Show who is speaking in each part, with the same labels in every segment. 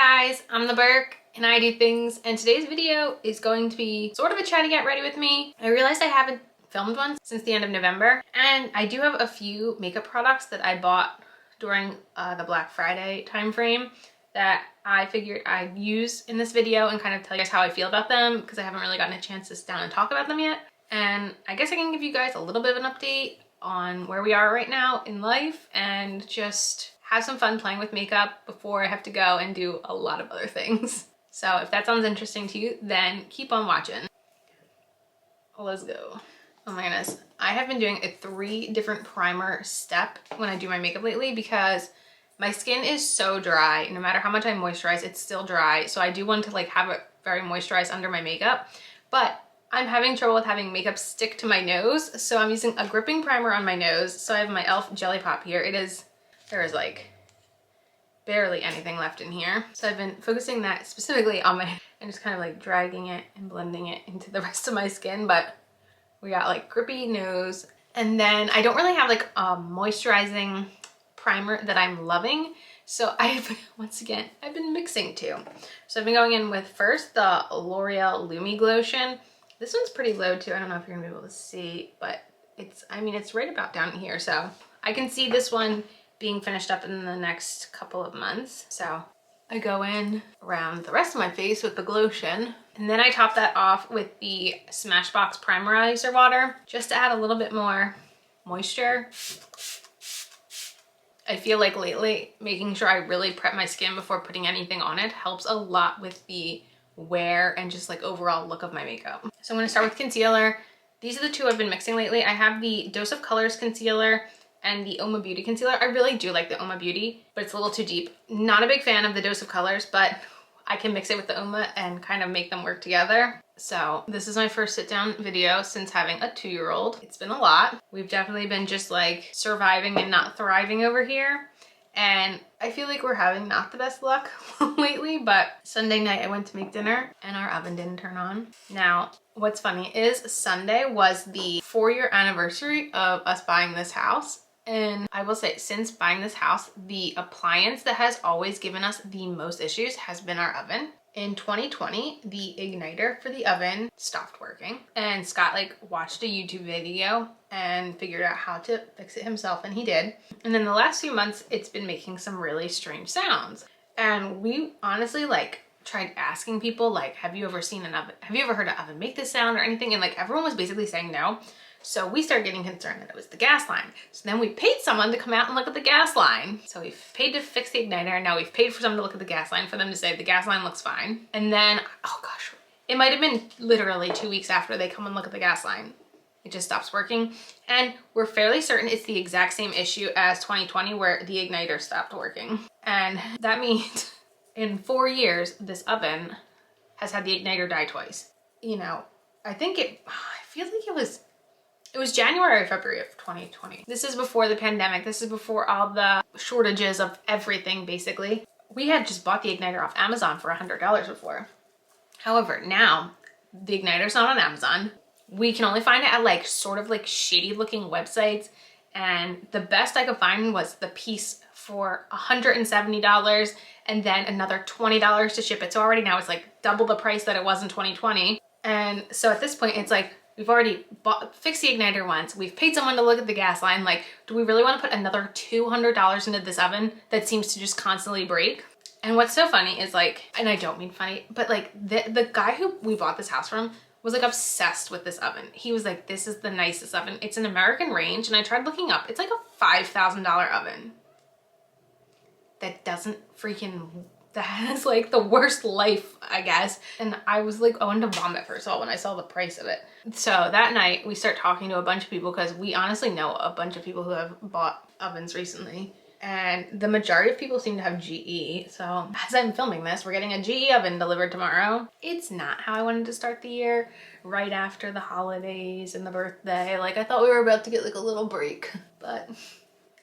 Speaker 1: guys, I'm the Burke and I do things, and today's video is going to be sort of a try to get ready with me. I realized I haven't filmed one since the end of November, and I do have a few makeup products that I bought during the Black Friday time frame that I figured I'd use in this video and kind of tell you guys how I feel about them, because I haven't really gotten a chance to sit down and talk about them yet. And I guess I can give you guys a little bit of an update on where we are right now in life and just have some fun playing with makeup before I have to go and do a lot of other things. So if that sounds interesting to you, then keep on watching. Let's go. Oh my goodness. I have been doing a 3 different primer step when I do my makeup lately because my skin is so dry. No matter how much I moisturize, it's still dry. So I do want to like have it very moisturized under my makeup, but I'm having trouble with having makeup stick to my nose. So I'm using a gripping primer on my nose. So I have my e.l.f. Jelly Pop here. There is like barely anything left in here. So I've been focusing that specifically on my, and just kind of like dragging it and blending it into the rest of my skin. But we got like grippy nose. And then I don't really have like a moisturizing primer that I'm loving. So once again, I've been mixing two. So I've been going in with first the L'Oreal Lumi Glotion. This one's pretty low too. I don't know if you're gonna be able to see, but it's right about down here. So I can see this one being finished up in the next couple of months. So I go in around the rest of my face with the Glotion, and then I top that off with the Smashbox Primer Water just to add a little bit more moisture. I feel like lately making sure I really prep my skin before putting anything on it helps a lot with the wear and just like overall look of my makeup. So I'm going to start with concealer. These are the two I've been mixing lately. I have the Dose of Colors concealer and the Oma Beauty concealer. I really do like the Oma Beauty, but it's a little too deep. Not a big fan of the Dose of Colors, but I can mix it with the Oma and kind of make them work together. So this is my first sit down video since having a 2-year-old. It's been a lot. We've definitely been just like surviving and not thriving over here. And I feel like we're having not the best luck lately, but Sunday night I went to make dinner and our oven didn't turn on. Now, what's funny is Sunday was the 4-year anniversary of us buying this house. And I will say, since buying this house, the appliance that has always given us the most issues has been our oven. In 2020, the igniter for the oven stopped working, and Scott like watched a YouTube video and figured out how to fix it himself, and he did. And then the last few months, it's been making some really strange sounds. And we honestly like tried asking people like, have you ever seen an oven? Have you ever heard an oven make this sound or anything? And like everyone was basically saying no. So we started getting concerned that it was the gas line. So then we paid someone to come out and look at the gas line. So we've paid to fix the igniter, and now we've paid for someone to look at the gas line for them to say the gas line looks fine. And then, oh gosh, it might have been literally 2 weeks after they come and look at the gas line, it just stops working. And we're fairly certain it's the exact same issue as 2020 where the igniter stopped working. And that means in 4 years, this oven has had the igniter die twice. You know, I feel like it was January or February of 2020. This is before the pandemic. This is before all the shortages of everything, basically. We had just bought the igniter off Amazon for $100 before. However, now the igniter's not on Amazon. We can only find it at like sort of like shady looking websites. And the best I could find was the piece for $170 and then another $20 to ship it. So already now it's like double the price that it was in 2020. And so at this point, it's like, we've already fixed the igniter once. We've paid someone to look at the gas line. Like, do we really want to put another $200 into this oven that seems to just constantly break? And what's so funny is like, and I don't mean funny, but like the guy who we bought this house from was like obsessed with this oven. He was like, this is the nicest oven. It's an American range. And I tried looking up, it's like a $5,000 oven that that has like the worst life, I guess. And I was like, I wanted to vomit first of all when I saw the price of it. So that night we start talking to a bunch of people because we honestly know a bunch of people who have bought ovens recently. And the majority of people seem to have GE. So as I'm filming this, we're getting a GE oven delivered tomorrow. It's not how I wanted to start the year, right after the holidays and the birthday. Like I thought we were about to get like a little break, but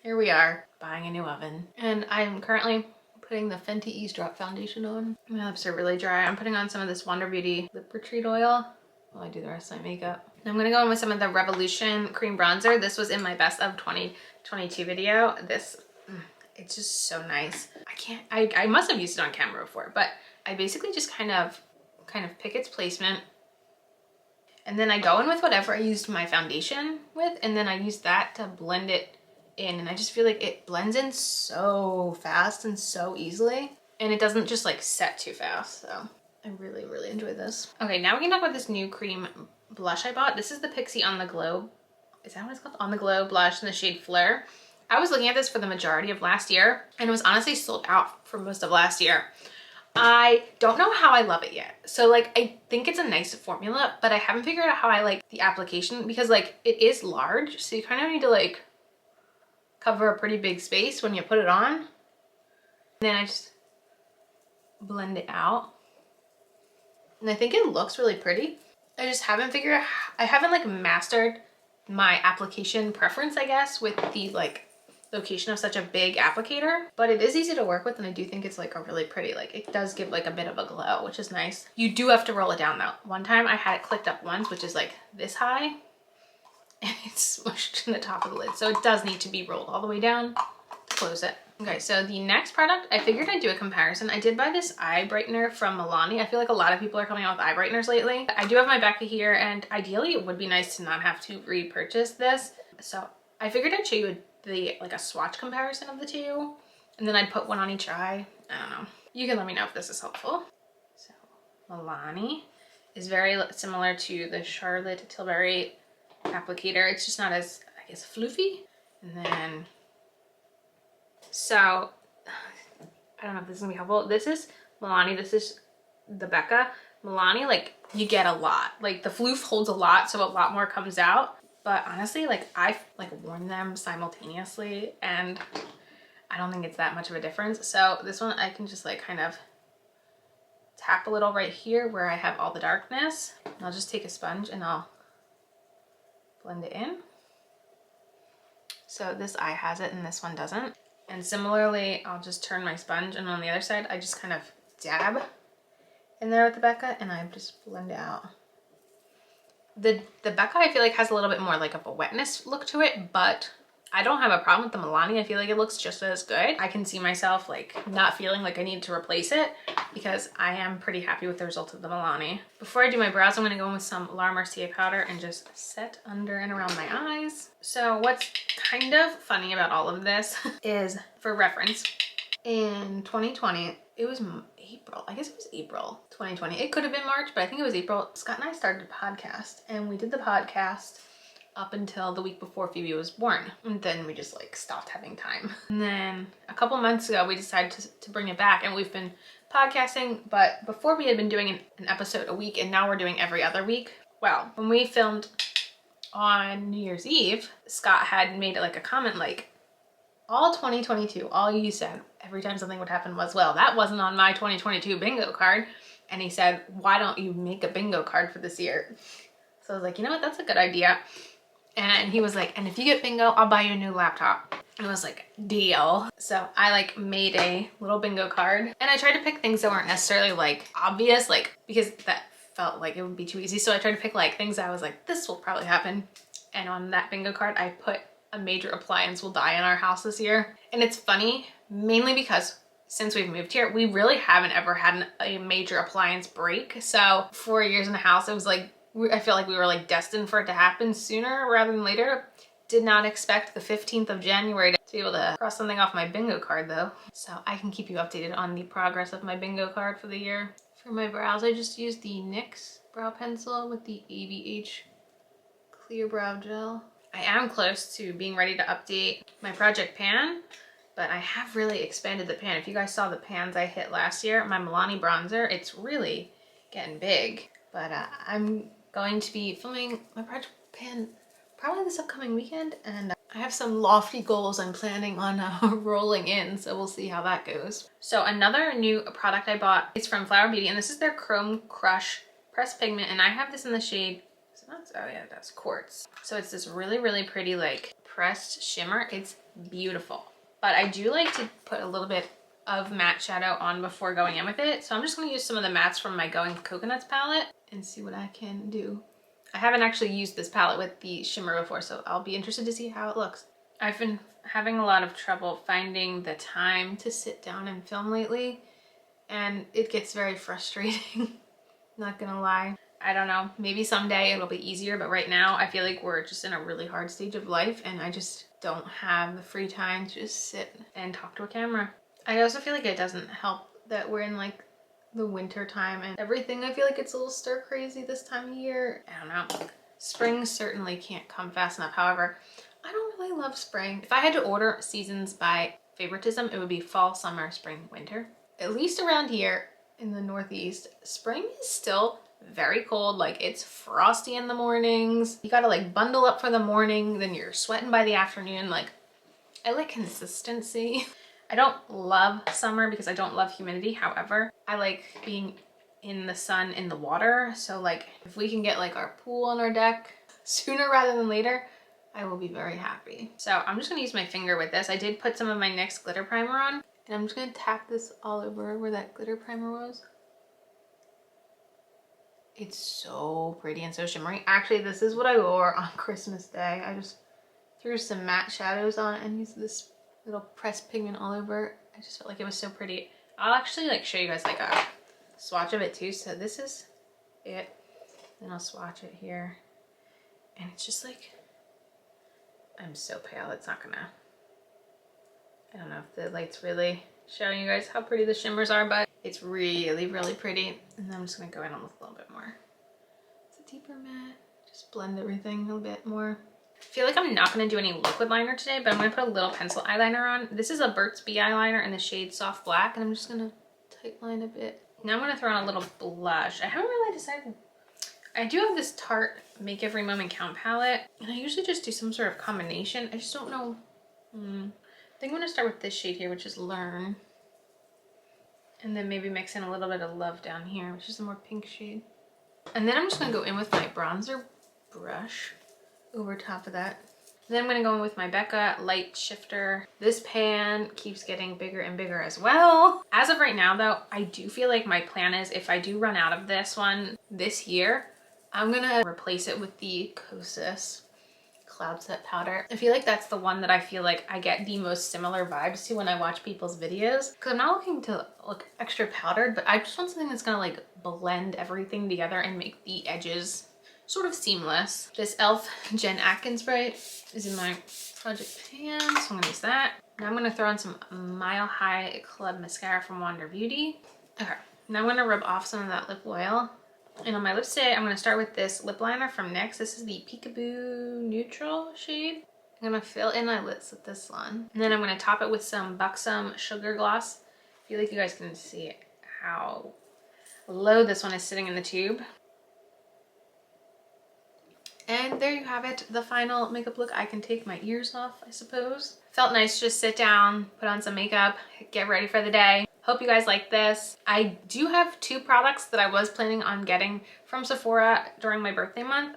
Speaker 1: here we are buying a new oven. And I'm currently putting the Fenty Ease Drop foundation on. My lips are really dry. I'm putting on some of this Wonder Beauty lip retreat oil while I do the rest of my makeup. I'm gonna go in with some of the Revolution cream bronzer. This was in my best of 2022 video. This It's just so nice. I must have used it on camera before, but I basically just kind of pick its placement, and then I go in with whatever I used my foundation with, and then I use that to blend it in, and I just feel like it blends in so fast and so easily, and it doesn't just like set too fast. So I really, really enjoy this. Okay, now we can talk about this new cream blush I bought. This is the Pixie On The Glow. Is that what it's called? On The Glow blush in the shade Flare. I was looking at this for the majority of last year, and it was honestly sold out for most of last year. I don't know how I love it yet. So like, I think it's a nice formula, but I haven't figured out how I like the application, because like it is large. So you kind of need to like cover a pretty big space when you put it on. And then I just blend it out. And I think it looks really pretty. I just haven't figured out, I haven't like mastered my application preference, I guess, with the like location of such a big applicator, but it is easy to work with, and I do think it's like a really pretty, like it does give like a bit of a glow, which is nice. You do have to roll it down though. One time I had it clicked up once, which is like this high, and it's smushed in the top of the lid. So it does need to be rolled all the way down to close it. Okay, so the next product, I figured I'd do a comparison. I did buy this eye brightener from Milani. I feel like a lot of people are coming out with eye brighteners lately. I do have my Becca here, and ideally it would be nice to not have to repurchase this. So I figured I'd show you like a swatch comparison of the two, and then I'd put one on each eye. I don't know. You can let me know if this is helpful. So Milani is very similar to the Charlotte Tilbury applicator. It's just not as, I guess, floofy. And then, so I don't know if this is gonna be helpful. This is Milani, this is the Becca. Milani, like you get a lot. Like the floof holds a lot, so a lot more comes out. But honestly, like I've like worn them simultaneously, and I don't think it's that much of a difference. So this one I can just like kind of tap a little right here where I have all the darkness. And I'll just take a sponge and I'll blend it in. So this eye has it and this one doesn't. And similarly, I'll just turn my sponge, and on the other side, I just kind of dab in there with the Becca, and I just blend it out. The Becca, I feel like, has a little bit more like of a wetness look to it, but I don't have a problem with the Milani. I feel like it looks just as good. I can see myself like not feeling like I need to replace it, because I am pretty happy with the result of the Milani. Before I do my brows, I'm going to go in with some La Mercier powder and just set under and around my eyes. So what's kind of funny about all of this is, for reference, in 2020, it was April. I guess it was April 2020. It could have been March, but I think it was April. Scott and I started a podcast, and we did the podcast up until the week before Phoebe was born. And then we just like stopped having time. And then a couple months ago, we decided to bring it back, and we've been podcasting, but before we had been doing an episode a week, and now we're doing every other week. Well, when we filmed on New Year's Eve, Scott had made like a comment like, all 2022, all you said every time something would happen was, well, that wasn't on my 2022 bingo card. And he said, why don't you make a bingo card for this year? So I was like, you know what, that's a good idea. And he was like, and if you get bingo, I'll buy you a new laptop. And I was like, deal. So I like made a little bingo card, and I tried to pick things that weren't necessarily like obvious, like, because that felt like it would be too easy. So I tried to pick like things that I was like, this will probably happen. And on that bingo card, I put a major appliance will die in our house this year. And it's funny, mainly because since we've moved here, we really haven't ever had a major appliance break. So 4 years in the house, it was like, I feel like we were like destined for it to happen sooner rather than later. Did not expect the 15th of January to be able to cross something off my bingo card though. So I can keep you updated on the progress of my bingo card for the year. For my brows, I just used the NYX brow pencil with the ABH Clear Brow Gel. I am close to being ready to update my project pan, but I have really expanded the pan. If you guys saw the pans I hit last year, my Milani bronzer, it's really getting big. But I'm going to be filming my project pan probably this upcoming weekend, and I have some lofty goals I'm planning on rolling in, so we'll see how that goes. So another new product I bought is from Flower Beauty, and this is their Chrome Crush Pressed Pigment, and I have this in the shade, oh yeah, that's Quartz. So it's this really, really pretty like pressed shimmer. It's beautiful. But I do like to put a little bit of matte shadow on before going in with it. So I'm just gonna use some of the mattes from my Going Coconuts palette and see what I can do. I haven't actually used this palette with the shimmer before, so I'll be interested to see how it looks. I've been having a lot of trouble finding the time to sit down and film lately, and it gets very frustrating. Not gonna lie. I don't know, maybe someday it'll be easier, but right now I feel like we're just in a really hard stage of life and I just don't have the free time to just sit and talk to a camera. I also feel like it doesn't help that we're in like the winter time and everything. I feel like it's a little stir crazy this time of year. I don't know. Spring certainly can't come fast enough. However, I don't really love spring. If I had to order seasons by favoritism, it would be fall, summer, spring, winter. At least around here in the Northeast, spring is still very cold. Like, it's frosty in the mornings. You gotta like bundle up for the morning, then you're sweating by the afternoon. Like, I like consistency. I don't love summer because I don't love humidity. However, I like being in the sun, in the water. So like, if we can get like our pool on our deck sooner rather than later, I will be very happy. So I'm just gonna use my finger with this. I did put some of my NYX glitter primer on, and I'm just gonna tap this all over where that glitter primer was. It's so pretty and so shimmery. Actually, this is what I wore on Christmas Day. I just threw some matte shadows on it and used this little pressed pigment all over. I just felt like it was so pretty. I'll actually like show you guys like a swatch of it too. So this is it. Then I'll swatch it here. And it's just like, I'm so pale, it's not gonna, I don't know if the light's really showing you guys how pretty the shimmers are, but it's really, really pretty. And then I'm just gonna go in on with a little bit more. It's a deeper matte. Just blend everything a little bit more. I feel like I'm not gonna do any liquid liner today, but I'm gonna put a little pencil eyeliner on. This is a Burt's Bee eyeliner in the shade Soft Black, and I'm just gonna tightline a bit. Now I'm gonna throw on a little blush. I haven't really decided. I do have this Tarte Make Every Moment Count palette, and I usually just do some sort of combination. I just don't know. I think I'm gonna start with this shade here, which is Learn. And then maybe mix in a little bit of Love down here, which is a more pink shade. And then I'm just gonna go in with my bronzer brush over top of that. And then I'm gonna go in with my Becca Light Shifter. This pan keeps getting bigger and bigger as well. As of right now though, I do feel like my plan is if I do run out of this one this year, I'm gonna replace it with the Kosas Cloud Set Powder. I feel like that's the one that I feel like I get the most similar vibes to when I watch people's videos. Cause I'm not looking to look extra powdered, but I just want something that's gonna like blend everything together and make the edges sort of seamless. This e.l.f. Jen Atkin Spray is in my project pan, so I'm gonna use that. Now I'm gonna throw on some Mile High Club Mascara from Wander Beauty. Okay, now I'm gonna rub off some of that lip oil. And on my lips today, I'm gonna start with this lip liner from NYX. This is the Peekaboo Neutral shade. I'm gonna fill in my lips with this one. And then I'm gonna top it with some Buxom Sugar Gloss. I feel like you guys can see how low this one is sitting in the tube. And there you have it, the final makeup look. I can take my ears off, I suppose. Felt nice to just sit down, put on some makeup, get ready for the day. Hope you guys like this. I do have 2 products that I was planning on getting from Sephora during my birthday month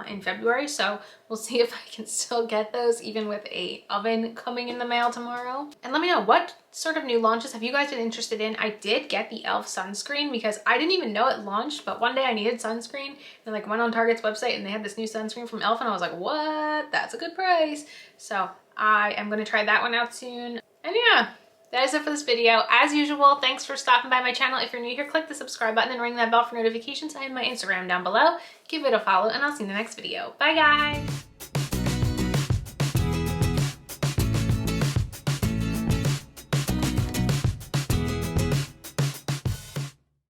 Speaker 1: in February, so we'll see if I can still get those even with a oven coming in the mail tomorrow. And let me know, what sort of new launches have you guys been interested in? I did get the e.l.f. sunscreen because I didn't even know it launched, but one day I needed sunscreen and like went on Target's website and they had this new sunscreen from e.l.f. and I was like, what? That's a good price. So I am gonna try that one out soon. And yeah, that is it for this video. As usual, thanks for stopping by my channel. If you're new here, click the subscribe button and ring that bell for notifications. I have my Instagram down below. Give it a follow and I'll see you in the next video. Bye guys!